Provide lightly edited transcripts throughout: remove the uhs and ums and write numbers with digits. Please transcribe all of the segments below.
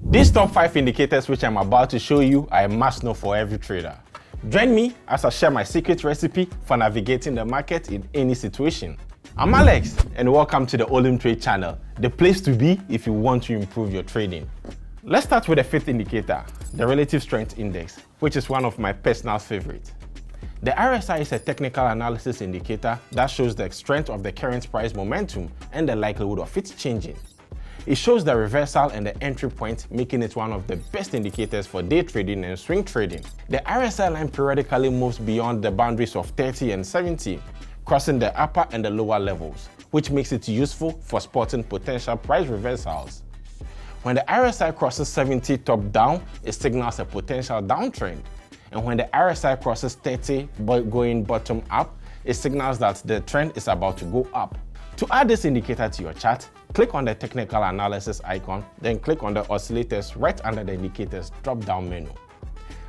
These top 5 indicators which I'm about to show you are a must know for every trader. Join me as I share my secret recipe for navigating the market in any situation. I'm Alex and welcome to the Olymp Trade channel, the place to be if you want to improve your trading. Let's start with the 5th indicator, the Relative Strength Index, which is one of my personal favorites. The RSI is a technical analysis indicator that shows the strength of the current price momentum and the likelihood of it changing. It shows the reversal and the entry point, making it one of the best indicators for day trading and swing trading. The RSI line periodically moves beyond the boundaries of 30 and 70, crossing the upper and the lower levels, which makes it useful for spotting potential price reversals. When the RSI crosses 70 top down, it signals a potential downtrend. And when the RSI crosses 30 going bottom up, it signals that the trend is about to go up. To add this indicator to your chart, click on the technical analysis icon, then click on the oscillators right under the indicators drop-down menu.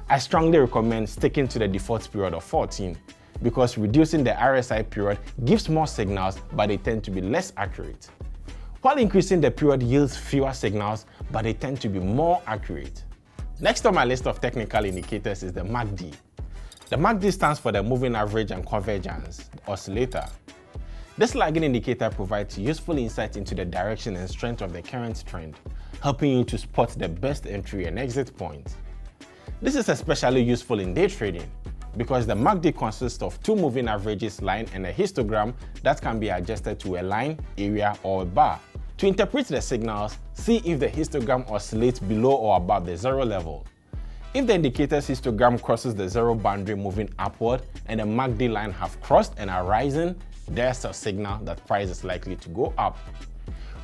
I strongly recommend sticking to the default period of 14 because reducing the RSI period gives more signals, but they tend to be less accurate. While increasing the period yields fewer signals, but they tend to be more accurate. Next on my list of technical indicators is the MACD. The MACD stands for the Moving Average and Convergence Oscillator. This lagging indicator provides useful insight into the direction and strength of the current trend, helping you to spot the best entry and exit points. This is especially useful in day trading because the MACD consists of 2 moving averages line and a histogram that can be adjusted to a line, area, or a bar. To interpret the signals, see if the histogram oscillates below or above the 0 level. If the indicator's histogram crosses the 0 boundary moving upward and the MACD line have crossed and are rising, there's a signal that price is likely to go up.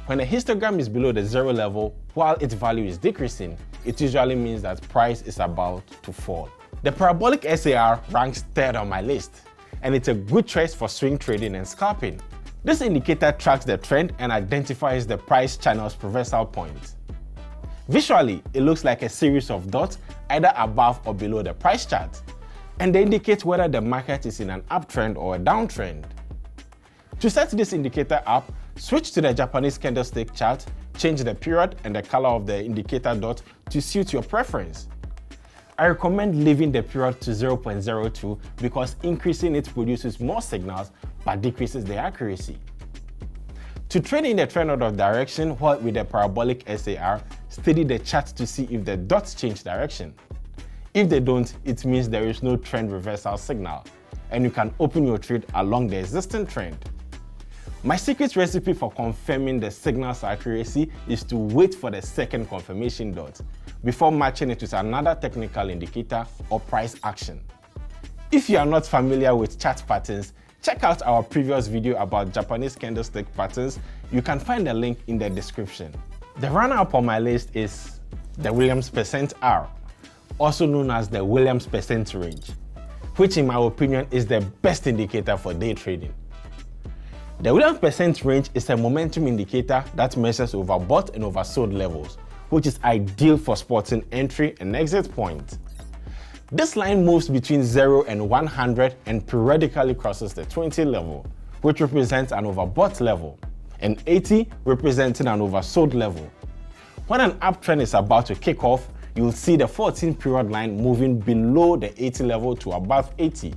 When the histogram is below the 0 level while its value is decreasing, it usually means that price is about to fall. The Parabolic SAR ranks 3rd on my list, and it's a good choice for swing trading and scalping. This indicator tracks the trend and identifies the price channel's reversal point. Visually, it looks like a series of dots either above or below the price chart, and they indicate whether the market is in an uptrend or a downtrend. To set this indicator up, switch to the Japanese candlestick chart, change the period and the color of the indicator dot to suit your preference. I recommend leaving the period to 0.02 because increasing it produces more signals but decreases the accuracy. To trade in the trend out of direction while with the Parabolic SAR, study the chart to see if the dots change direction. If they don't, it means there is no trend reversal signal, and you can open your trade along the existing trend. My secret recipe for confirming the signal's accuracy is to wait for the second confirmation dot before matching it with another technical indicator or price action. If you are not familiar with chart patterns, check out our previous video about Japanese candlestick patterns. You can find the link in the description. The runner-up on my list is the Williams percent R, also known as the Williams percent range, which in my opinion is the best indicator for day trading. The Olymp percent range is a momentum indicator that measures overbought and oversold levels, which is ideal for spotting entry and exit points. This line moves between 0 and 100 and periodically crosses the 20 level, which represents an overbought level, and 80 representing an oversold level. When an uptrend is about to kick off, you'll see the 14 period line moving below the 80 level to above 80.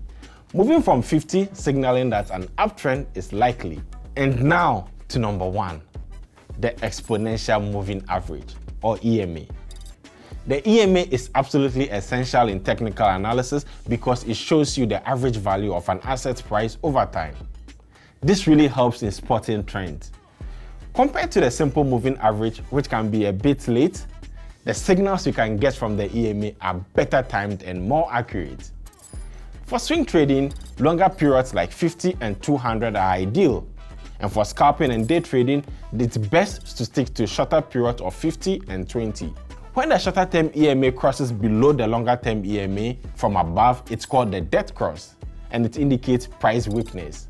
Moving from 50, signaling that an uptrend is likely. And now to number 1, the exponential moving average, or EMA. The EMA is absolutely essential in technical analysis because it shows you the average value of an asset price over time. This really helps in spotting trends. Compared to the simple moving average, which can be a bit late, the signals you can get from the EMA are better timed and more accurate. For swing trading, longer periods like 50 and 200 are ideal. And for scalping and day trading, it's best to stick to shorter periods of 50 and 20. When the shorter term EMA crosses below the longer term EMA from above, it's called the death cross, and it indicates price weakness.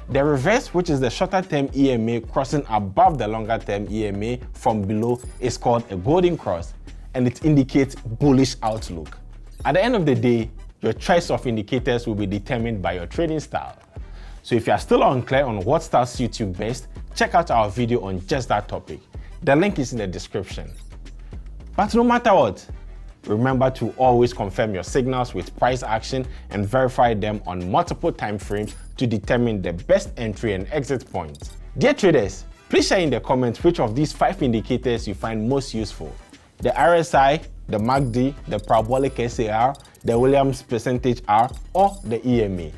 The reverse, which is the shorter term EMA crossing above the longer term EMA from below, is called a golden cross, and it indicates bullish outlook. At the end of the day, your choice of indicators will be determined by your trading style. So if you are still unclear on what style suits you best, check out our video on just that topic. The link is in the description. But no matter what, remember to always confirm your signals with price action and verify them on multiple time frames to determine the best entry and exit points. Dear traders, please share in the comments which of these 5 indicators you find most useful: the RSI, the MACD, the Parabolic SAR, the Williams percentage R, or the EMA.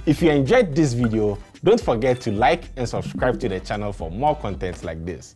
If you enjoyed this video, don't forget to like and subscribe to the channel for more content like this.